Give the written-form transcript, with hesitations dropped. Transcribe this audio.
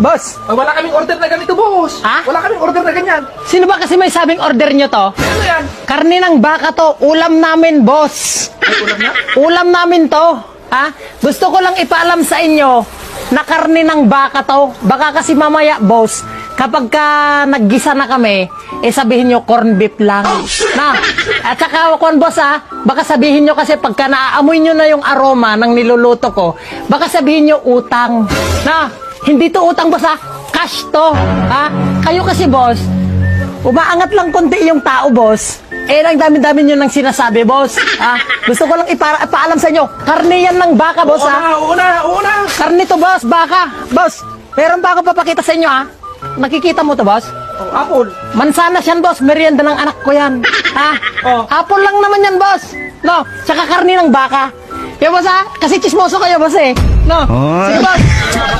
Boss, Wala kaming order na ganito, boss. Ha? Wala kaming order na ganyan. sino ba kasi may sabing order nyo to? Ano yan? Karne ng baka to, ulam namin, boss. Ay, ulam na? Ulam namin to. Ha? Gusto ko lang ipaalam sa inyo na karne ng baka to. Baka kasi mamaya, boss, kapag ka naggisa na kami, sabihin nyo corn beef lang. Na, at saka, kung boss baka sabihin nyo kasi pagka naaamoy nyo na yung aroma ng niluluto ko, baka sabihin nyo utang. Na, hindi to utang, boss cash to. Ha? Kayo kasi, boss, umaangat lang konti yung tao, boss. Ang dami-dami nyo nang sinasabi, boss. Gusto ko lang ipaalam sa inyo, karne yan ng baka, boss, Oo na. Karne to, boss, baka. Boss, meron pa ako papakita sa inyo, Nakikita mo to, boss? Oh, apple. Mansanas yan, boss. Merienda ng anak ko yan. Oh. Apple lang naman yan, boss. No, tsaka karne ng baka. Kaya, boss, kasi chismoso kayo, boss, No. Sige, boss.